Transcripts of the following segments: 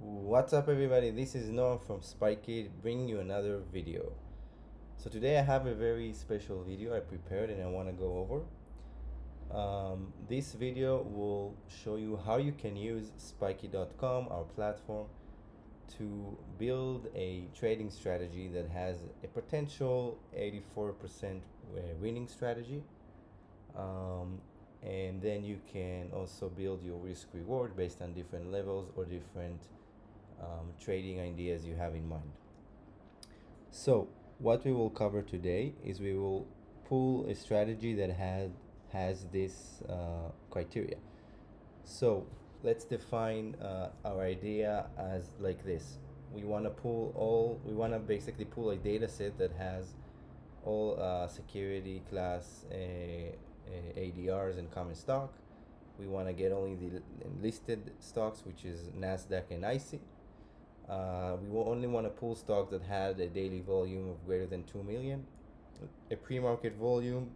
What's up, everybody? This is Noah from Spikeet bringing you another video. So today I have a very special video I prepared and I want to go over. This video will show you how you can use Spikeet.com, our platform, to build a trading strategy that has a potential 84% winning strategy. And then you can also build your risk reward based on different levels or different trading ideas you have in mind. So what we will cover today is we will pull a strategy that has this criteria. So let's define our idea as like this. We want to basically pull a data set that has all security class ADRs and common stock. We want to get only the listed stocks, which is NASDAQ and IC. We will only want to pull stocks that had a daily volume of greater than 2 million, a pre-market volume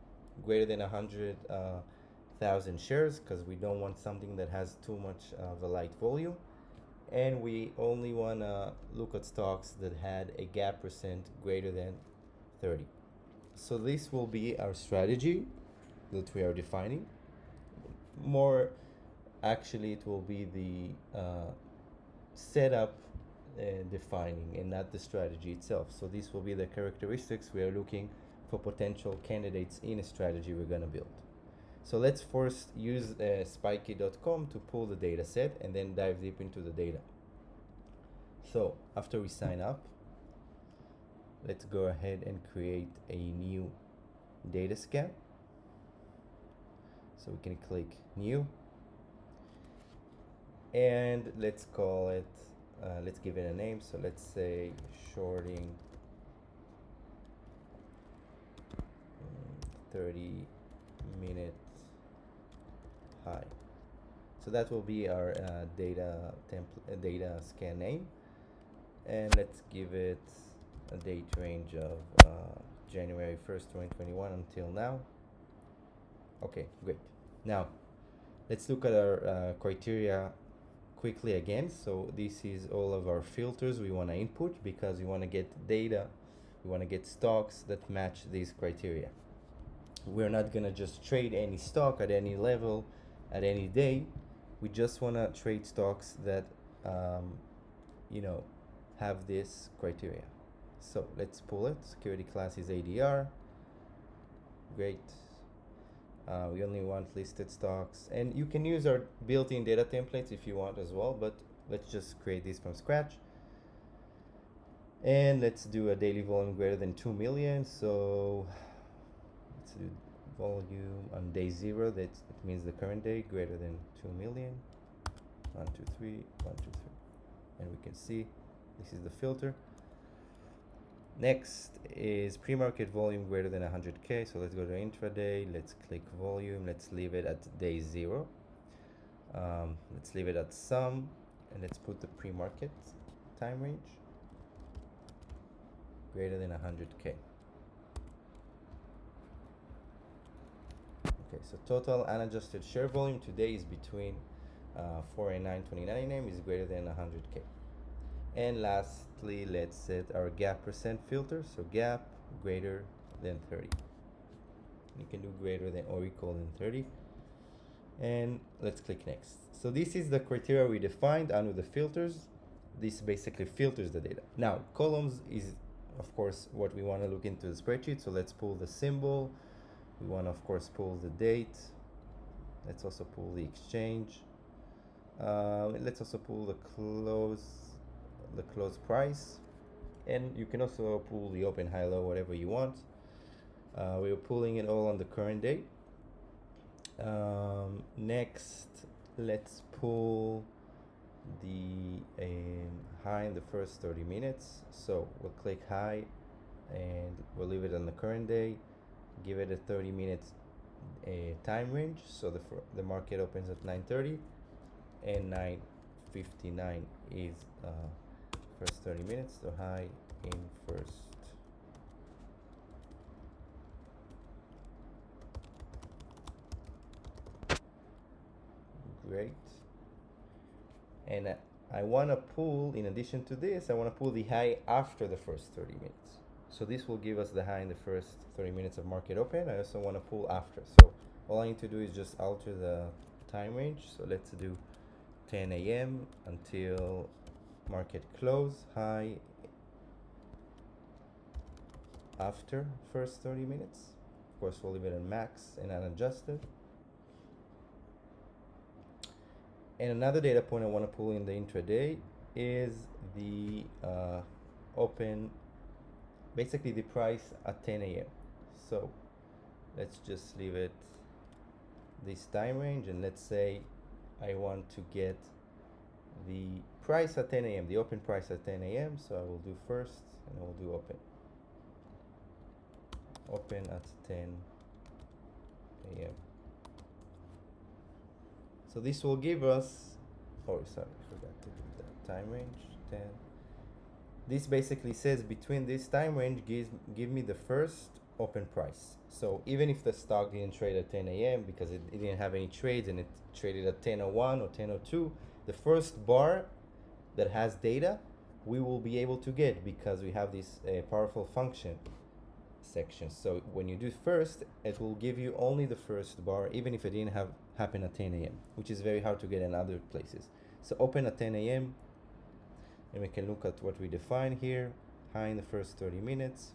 greater than 100,000 shares, because we don't want something that has too much of a light volume. And we only want to look at stocks that had a gap percent greater than 30. So this will be our strategy that we are defining. More actually, it will be the setup defining and not the strategy itself. So these will be the characteristics we are looking for potential candidates in a strategy we're going to build. So let's first use Spikeet.com to pull the data set and then dive deep into the data. So after we sign up, let's go ahead and create a new data scan. So we can click new and let's call it, let's give it a name. So let's say shorting 30-minute high. So that will be our data scan name, and let's give it a date range of January 1st, 2021 until now. Okay, great. Now let's look at our criteria quickly again. So this is all of our filters we want to input because we want to get data, we want to get stocks that match these criteria. We're not gonna just trade any stock at any level at any day. We just want to trade stocks that have this criteria. So let's pull it. Security class is ADR. Great. We only want listed stocks, and you can use our built-in data templates if you want as well, but let's just create this from scratch. And let's do a daily volume greater than 2 million. So let's do volume on day 0, that means the current day, greater than 2 million. 1 2 3 1 2 3, and we can see this is the filter. Next is pre-market volume greater than 100k. So let's go to intraday, let's click volume, let's leave it at day 0. Let's leave it at sum, and let's put the pre-market time range greater than 100k. Okay, so total unadjusted share volume today is between 4 and 929 is greater than 100k. And lastly, let's set our gap percent filter. So gap greater than 30. You can do greater than or equal than 30. And let's click next. So this is the criteria we defined under the filters. This basically filters the data. Now, columns is, of course, what we want to look into the spreadsheet. So let's pull the symbol. We want to, of course, pull the date. Let's also pull the exchange. Let's also pull the close price, and you can also pull the open, high, low, whatever you want. We're pulling it all on the current day. Next, let's pull the high in the first 30 minutes. So we'll click high and we'll leave it on the current day, give it a 30-minute time range. So the market opens at 9:30 and 9:59 is first 30 minutes. So high in first. Great. And I want to pull, in addition to this, I want to pull the high after the first 30 minutes. So this will give us the high in the first 30 minutes of market open. I also want to pull after. So all I need to do is just alter the time range. So let's do 10 a.m. until market close, high after first 30 minutes. Of course, we'll leave it on max and unadjusted. And another data point I want to pull in the intraday is the open, basically the price at 10 a.m. So let's just leave it this time range, and let's say I want to get the price at 10 a.m., the open price at 10 a.m. So I will do first, and I will do open. Open at 10 a.m. So this will give us, oh sorry, I forgot to do that time range, 10. This basically says between this time range give me the first open price. So even if the stock didn't trade at 10 a.m. because it didn't have any trades and it traded at 10:01 or 10:02, the first bar that has data we will be able to get because we have this powerful function section. So when you do first, it will give you only the first bar even if it didn't happen at 10 a.m., which is very hard to get in other places. So open at 10 a.m. and we can look at what we define here: high in the first 30 minutes,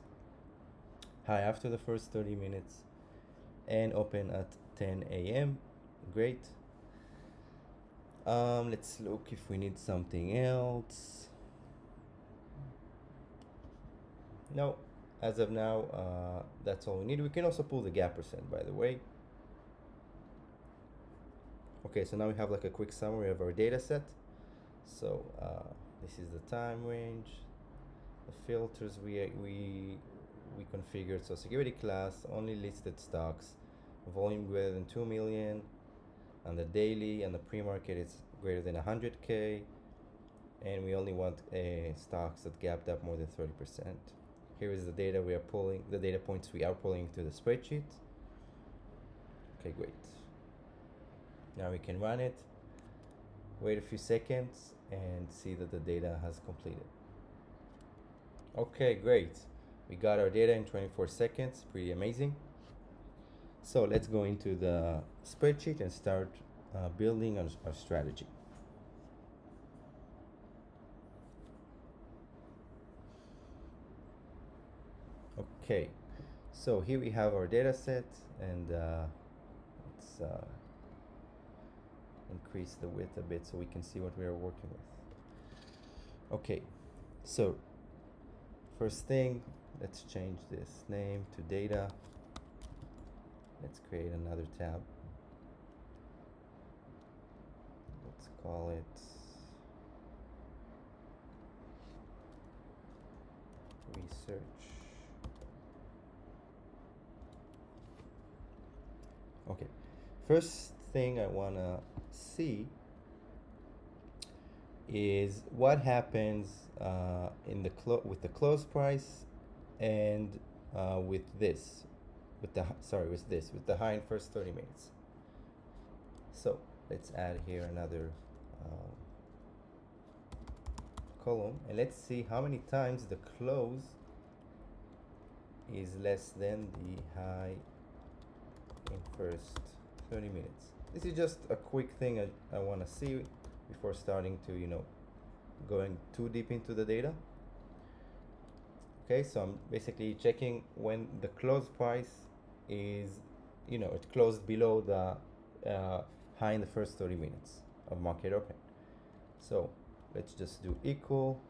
high after the first 30 minutes, and open at 10 a.m. Great. Let's look if we need something else. No, as of now, that's all we need. We can also pull the gap percent, by the way. Okay, so now we have like a quick summary of our data set. So this is the time range, the filters we configured. So security class, only listed stocks, volume greater than 2 million, and the daily and the pre-market is greater than 100K, and we only want stocks that gapped up more than 30%. Here is the data we are pulling, the data points we are pulling to the spreadsheet. Okay, great. Now we can run it, wait a few seconds, and see that the data has completed. Okay, great. We got our data in 24 seconds, pretty amazing. So let's go into the spreadsheet and start building our strategy. Okay, so here we have our data set, and let's increase the width a bit so we can see what we are working with. Okay, so first thing, let's change this name to data. Let's create another tab. Let's call it research. Okay, first thing I want to see is what happens in the with the close price and with this, with the high in first 30 minutes. So let's add here another column, and let's see how many times the close is less than the high in first 30 minutes. This is just a quick thing I want to see before starting to, going too deep into the data. Okay, so I'm basically checking when the close price is, it closed below the high in the first 30 minutes of market open. So let's just do equal,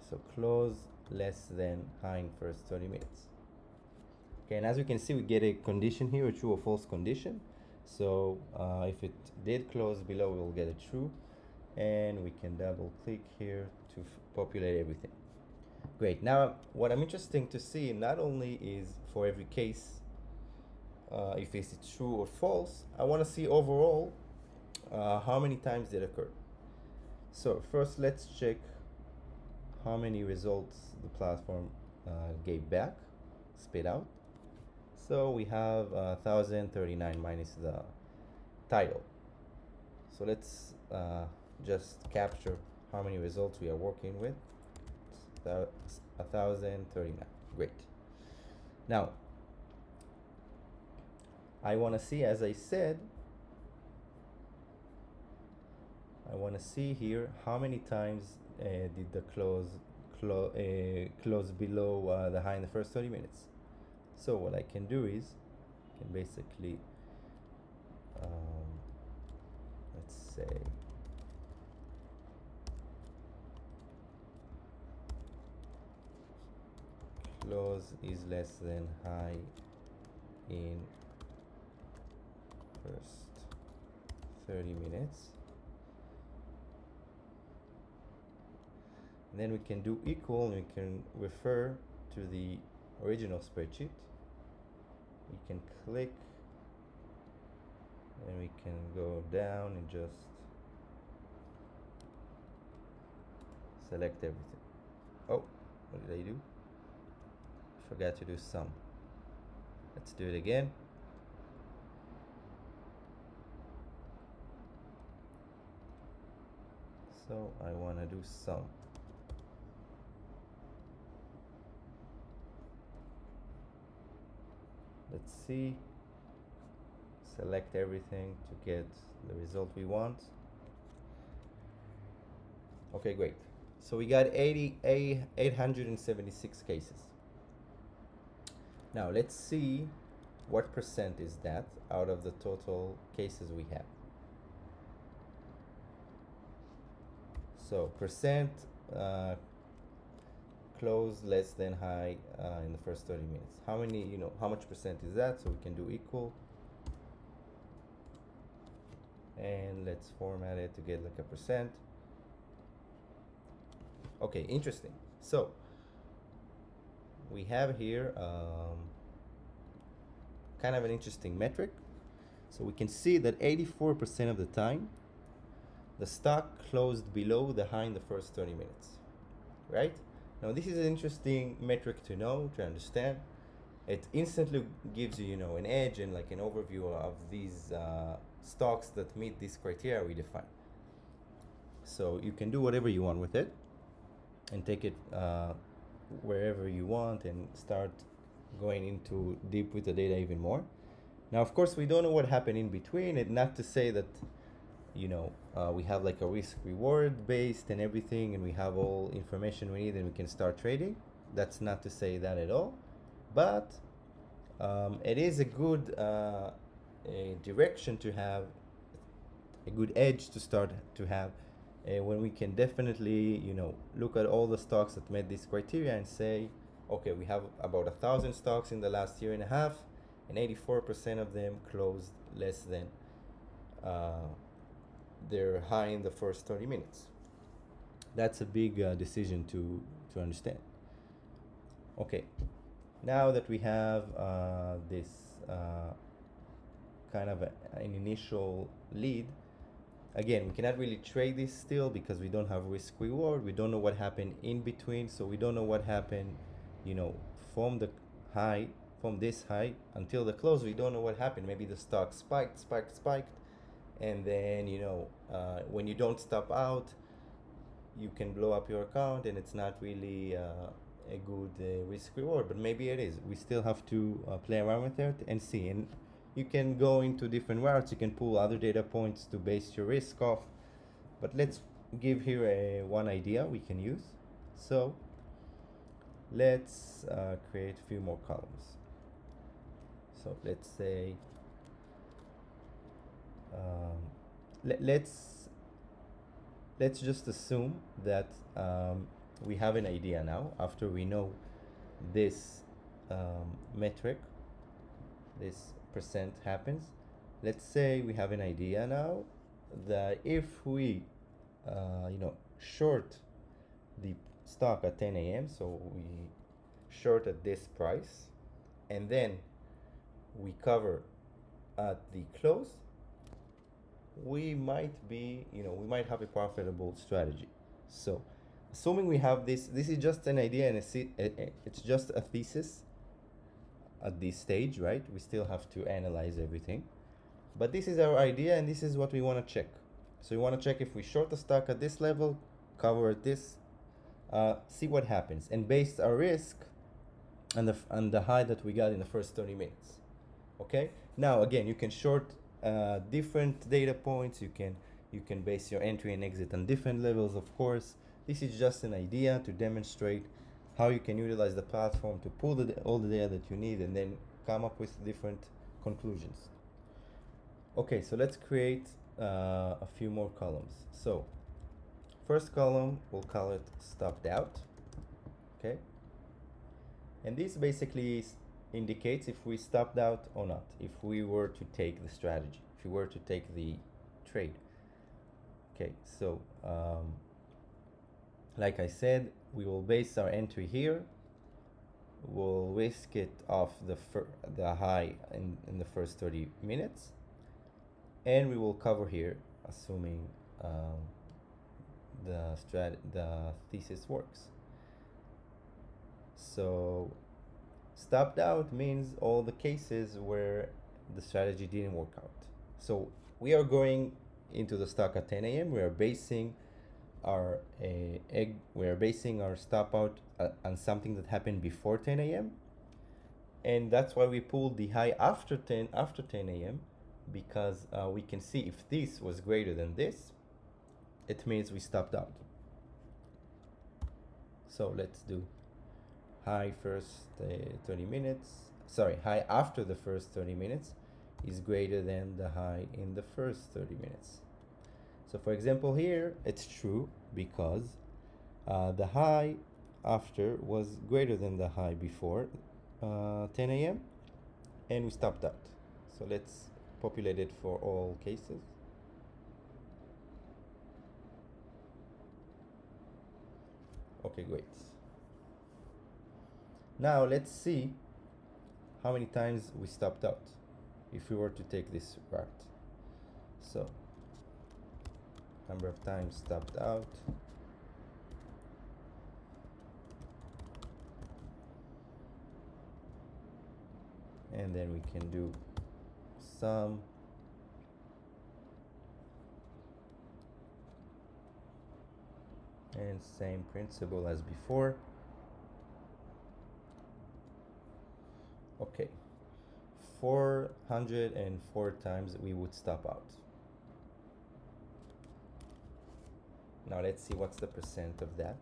so close less than high in first 30 minutes. Okay, and as we can see, we get a condition here, a true or false condition. So if it did close below, we'll get a true, and we can double click here to populate everything. Great. Now what I'm interested to see not only is for every case if it's true or false, I want to see overall how many times it occurred. So first let's check how many results the platform gave back, spit out. So we have 1039 minus the title. So let's just capture how many results we are working with. 1039. Great. Now I want to see, as I said, I want to see here how many times did the close below the high in the first 30 minutes. So what I can do is I can basically let's say close is less than high in first 30 minutes. And then we can do equal, and we can refer to the original spreadsheet. We can click and we can go down and just select everything. Oh, what did I do? Forgot to do sum. Let's do it again. So I want to do sum. Let's see. Select everything to get the result we want. Okay, great. So we got 876 cases. Now let's see what percent is that out of the total cases we have. So percent close less than high in the first 30 minutes. How many, how much percent is that? So we can do equal. And let's format it to get like a percent. Okay, interesting. So we have here kind of an interesting metric. So we can see that 84% of the time the stock closed below the high in the first 30 minutes, right? Now this is an interesting metric to know, to understand. It instantly gives you, an edge and like an overview of these stocks that meet this criteria we define. So you can do whatever you want with it and take it wherever you want and start going into deep with the data even more. Now, of course, we don't know what happened in between. And not to say that, we have like a risk reward based and everything, and we have all information we need and we can start trading. That's not to say that at all. But it is a good a direction to have, a good edge to start to have when we can definitely, look at all the stocks that met this criteria and say, okay, we have about 1,000 stocks in the last year and a half, and 84% of them closed less than their high in the first 30 minutes. That's a big decision to understand. Okay, now that we have this kind of an initial lead, again, we cannot really trade this still because we don't have risk reward. We don't know what happened in between, so we don't know what happened, from the high, from this high until the close. We don't know what happened. Maybe the stock spiked, and then when you don't stop out, you can blow up your account, and it's not really a good risk reward. But maybe it is. We still have to play around with it and see. And you can go into different routes. You can pull other data points to base your risk off. But let's give here one idea we can use. So let's create a few more columns. So let's say let's just assume that we have an idea now after we know this metric, this percent happens. Let's say we have an idea now that if we short the stock at 10 a.m. so we short at this price and then we cover at the close, we might be, we might have a profitable strategy. So assuming we have this is just an idea and it's just a thesis at this stage, right? We still have to analyze everything, but this is our idea and this is what we want to check. So you want to check if we short the stock at this level, cover at this, see what happens, and base our risk on the high that we got in the first 30 minutes. Okay. Now again, you can short different data points. You can base your entry and exit on different levels. Of course, this is just an idea to demonstrate how you can utilize the platform to pull all the data that you need and then come up with different conclusions. Okay, so let's create a few more columns. So first column, we'll call it stopped out. Okay, and this basically indicates if we stopped out or not, if we were to take the strategy, if we were to take the trade. Okay, so like I said, we will base our entry here. We'll risk it off the high in the first 30 minutes, and we will cover here, assuming the thesis works. So stopped out means all the cases where the strategy didn't work out. So we are going into the stock at 10 a.m. We are basing our stop out on something that happened before 10 a.m. and that's why we pulled the high after 10 a.m. because we can see if this was greater than this, it means we stopped out. So let's do high high after the first 30 minutes is greater than the high in the first 30 minutes. So for example here, it's true because the high after was greater than the high before 10 a.m. and we stopped out. So let's populate it for all cases. Okay, great. Now let's see how many times we stopped out if we were to take this route. So number of times stopped out. And then we can do sum. And same principle as before. Okay, 404 times we would stop out. Now let's see what's the percent of that.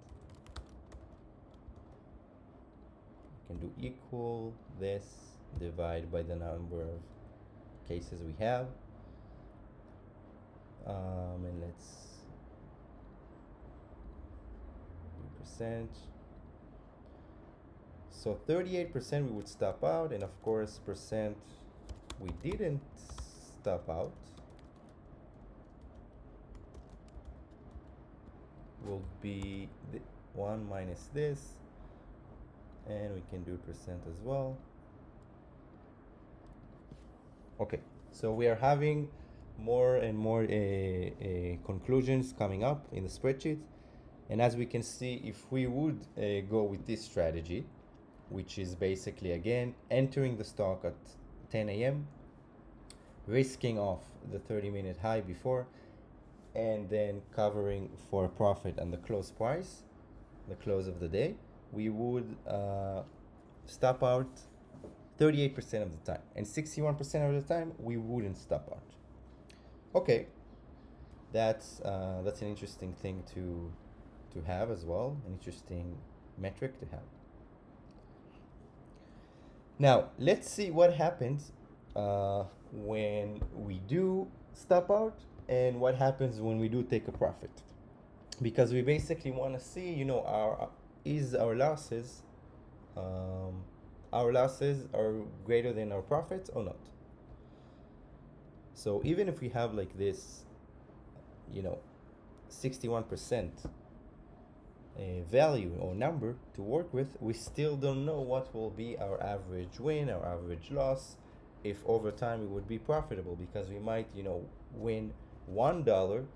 We can do equal this, divide by the number of cases we have. And let's do percent. So 38% we would stop out, and of course percent we didn't stop out will be 1 minus this, and we can do percent as well. Okay, so we are having more and more conclusions coming up in the spreadsheet, and as we can see, if we would go with this strategy, which is basically again entering the stock at 10 a.m., risking off the 30-minute high before, and then covering for a profit on the close price, the close of the day, we would stop out 38% of the time, and 61% of the time we wouldn't stop out. Okay, that's an interesting thing to have as well, an interesting metric to have. Now let's see what happens when we do stop out and what happens when we do take a profit, because we basically want to see, you know, our losses are greater than our profits or not. So even if we have like this, you know, 61% value or number to work with, we still don't know what will be our average win, our average loss, if over time we would be profitable, because we might, you know, win $1,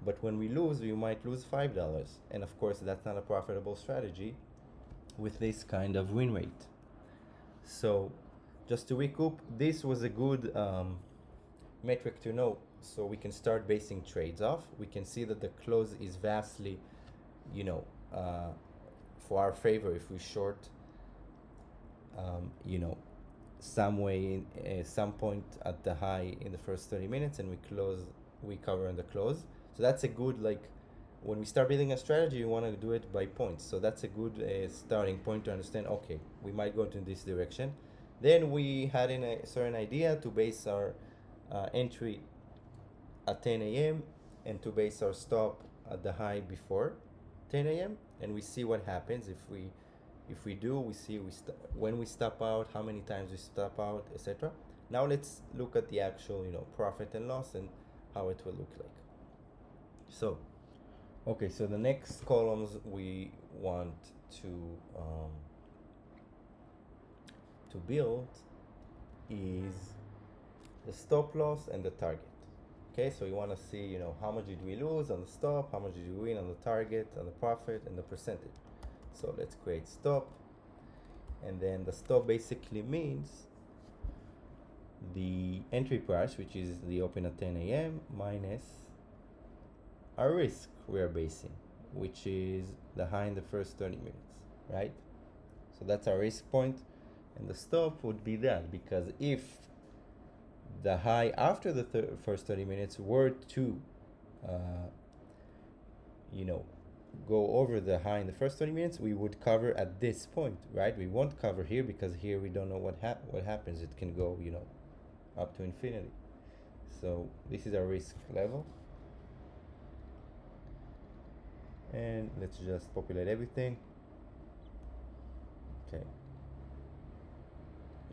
but when we lose, we might lose $5, and of course that's not a profitable strategy with this kind of win rate. So just to recoup, this was a good metric to know so we can start basing trades off. We can see that the close is vastly, you know, for our favor if we short, you know, some way in some point at the high in the first 30 minutes, and we cover on the close. So that's a good, like, when we start building a strategy, you want to do it by points. So that's a good starting point to understand, okay, we might go into this direction. Then we had in a certain idea to base our entry at 10 a.m. and to base our stop at the high before 10 a.m. and we see what happens. If we do, we see when we stop out, how many times we stop out, etc. Now let's look at the actual, you know, profit and loss and how it will look like. So, okay, so the next columns we want to build is the stop loss and the target. Okay, so you want to see, you know, how much did we lose on the stop, how much did we win on the target, on the profit, and the percentage. So let's create stop, and then the stop basically means the entry price, which is the open at 10 a.m. minus our risk we are basing, which is the high in the first 30 minutes, right? So that's our risk point, and the stop would be that, because if the high after the first 30 minutes were to, you know, go over the high in the first 30 minutes, we would cover at this point, right? We won't cover here because here we don't know what happens. It can go, you know, up to infinity. So this is our risk level. And let's just populate everything. Okay.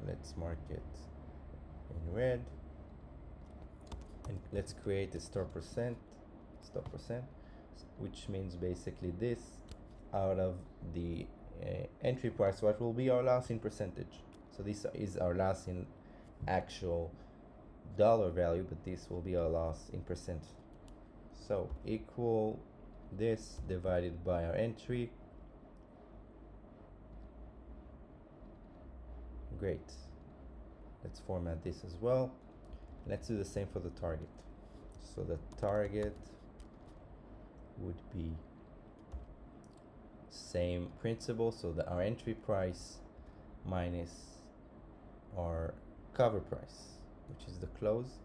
Let's mark it in red. And let's create a stop percent, which means basically this out of the entry price, what will be our loss in percentage. So this is our loss in actual dollar value, but this will be our loss in percent. So equal this divided by our entry. Great. Let's format this as well. Let's do the same for the target. So the target would be same principle, so that our entry price minus our cover price, which is the close.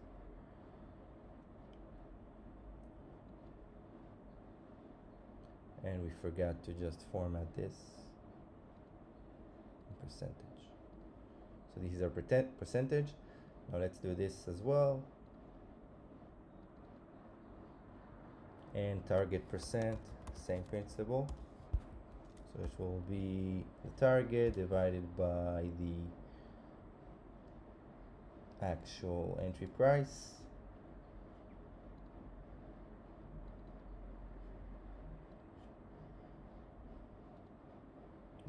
And we forgot to just format this in percentage. So this is our percentage. Now let's do this as well. And target percent, same principle. So it will be the target divided by the actual entry price.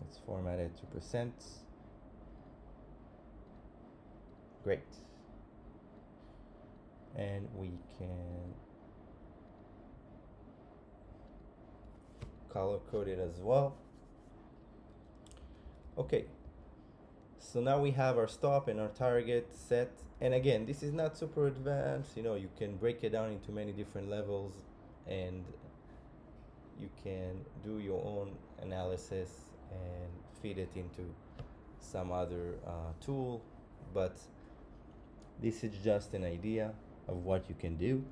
Let's format it to percent. Great. And we can color code it as well. Okay, so now we have our stop and our target set. And again, this is not super advanced, you know, you can break it down into many different levels and you can do your own analysis and feed it into some other tool, but this is just an idea of what you can do,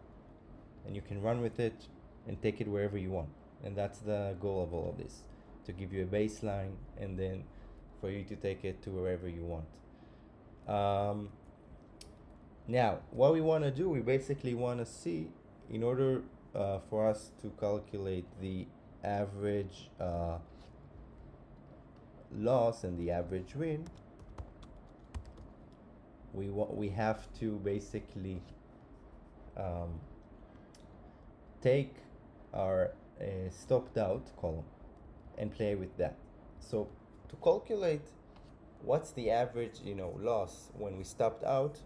and you can run with it and take it wherever you want. And that's the goal of all of this, to give you a baseline and then for you to take it to wherever you want. Now, what we want to do, we basically want to see, in order for us to calculate the average loss and the average win, we have to basically take our stopped out column and play with that. So to calculate what's the average, you know, loss when we stopped out,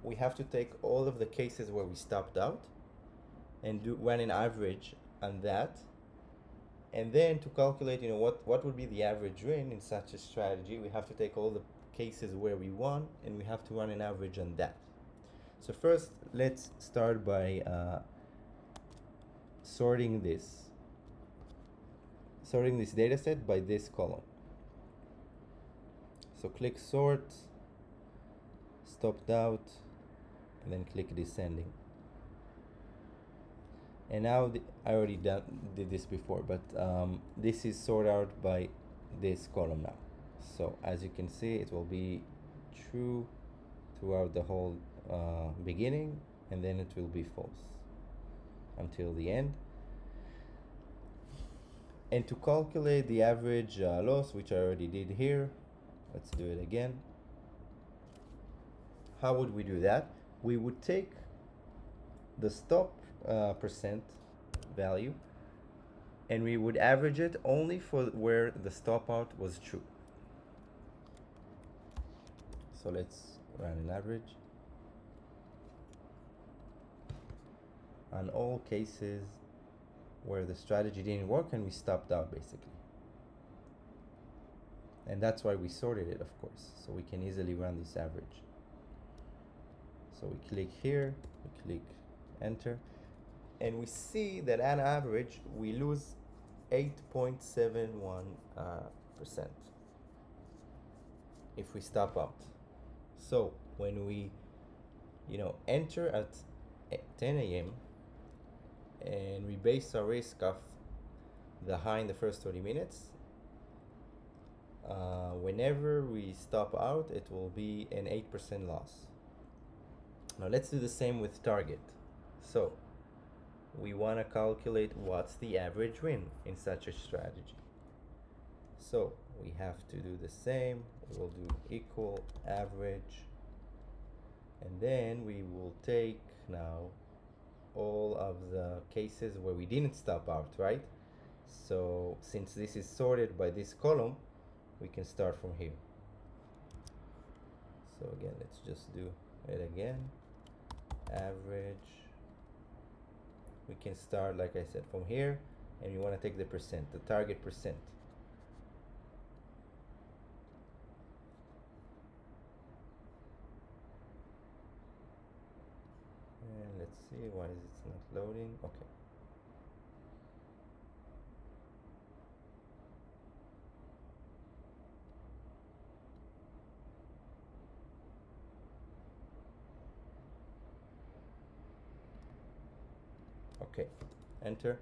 we have to take all of the cases where we stopped out and run an average on that. And then to calculate, you know, what would be the average win in such a strategy, we have to take all the cases where we won and we have to run an average on that. So first, let's start by sorting this data set by this column. So click sort, stopped out, and then click descending. And now I already did this before, but this is sorted out by this column now. So as you can see, it will be true throughout the whole beginning, and then it will be false until the end. And to calculate the average loss, which I already did here, let's do it again. How would we do that? We would take the stop percent value, and we would average it only for where the stop out was true. So let's run an average on all cases where the strategy didn't work and we stopped out, basically. And that's why we sorted it, of course, so we can easily run this average. So we click here, we click enter, and we see that on average we lose 8.71% if we stop out. So when we enter at 10 a.m. and we base our risk off the high in the first 30 minutes, whenever we stop out, it will be an 8% loss. Now let's do the same with target. So we want to calculate what's the average win in such a strategy. So we have to do the same. We'll do equal average, and then we will take now all of the cases where we didn't stop out, right? So since this is sorted by this column, we can start from here. So again, let's just do it again. Average. We can start, like I said, from here, and we want to take the percent, the target percent. And let's see, why is it not loading? Okay. Okay, enter,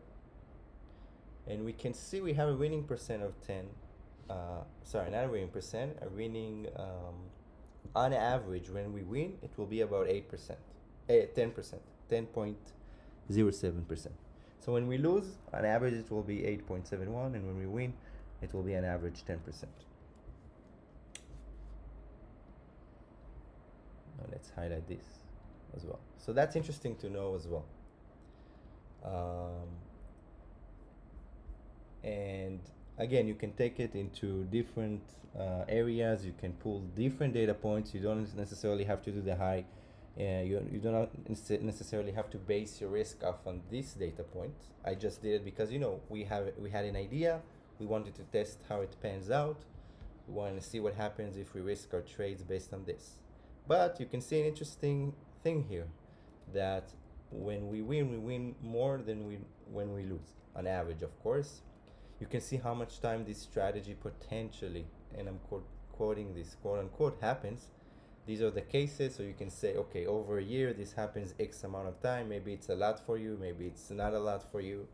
and we can see we have a winning percent of 10. Sorry, not a winning percent, a winning on average. When we win, it will be about 10%, 10.07%. So when we lose, on average it will be 8.71, and when we win, it will be an average 10%. Now let's highlight this as well. So that's interesting to know as well. And again, you can take it into different areas. You can pull different data points. You don't necessarily have to do the high. You do not necessarily have to base your risk off on this data point. I just did it because we had an idea. We wanted to test how it pans out. We wanted to see what happens if we risk our trades based on this. But you can see an interesting thing here, that when we win more than when we lose, on average, of course. You can see how much time this strategy potentially, and I'm quoting this, quote unquote, happens. These are the cases, so you can say, okay, over a year this happens X amount of time. Maybe it's a lot for you, maybe it's not a lot for you.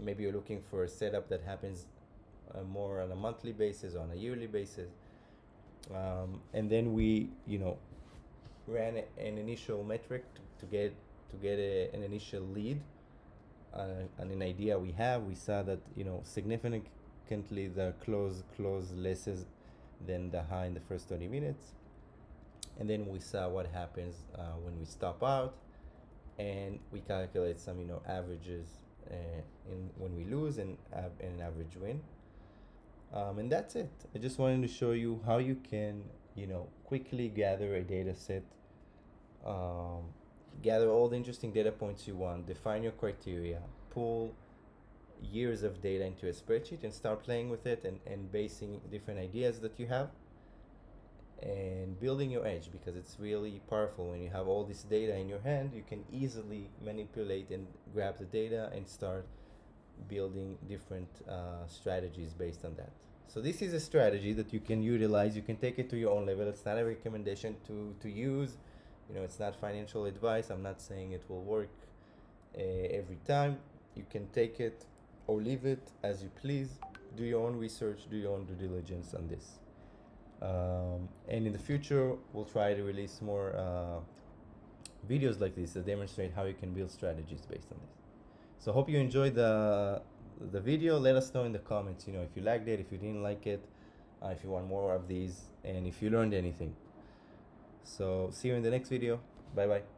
Maybe you're looking for a setup that happens more on a monthly basis, on a yearly basis. And then we ran an initial metric to get an initial lead on an idea we have. We saw that significantly the close less than the high in the first 30 minutes, and then we saw what happens when we stop out, and we calculate some averages when we lose, and an average win. And that's it. I just wanted to show you how you can quickly gather a data set, gather all the interesting data points you want, define your criteria, pull years of data into a spreadsheet, and start playing with it and basing different ideas that you have. and building your edge, because it's really powerful when you have all this data in your hand. You can easily manipulate and grab the data and start building different strategies based on that. So this is a strategy that you can utilize. You can take it to your own level. It's not a recommendation to use. It's not financial advice. I'm not saying it will work every time. You can take it or leave it as you please. Do your own research, do your own due diligence on this. And in the future, we'll try to release more videos like this that demonstrate how you can build strategies based on this. So hope you enjoyed the video. Let us know in the comments, if you liked it, if you didn't like it, if you want more of these, and if you learned anything. So see you in the next video. Bye bye.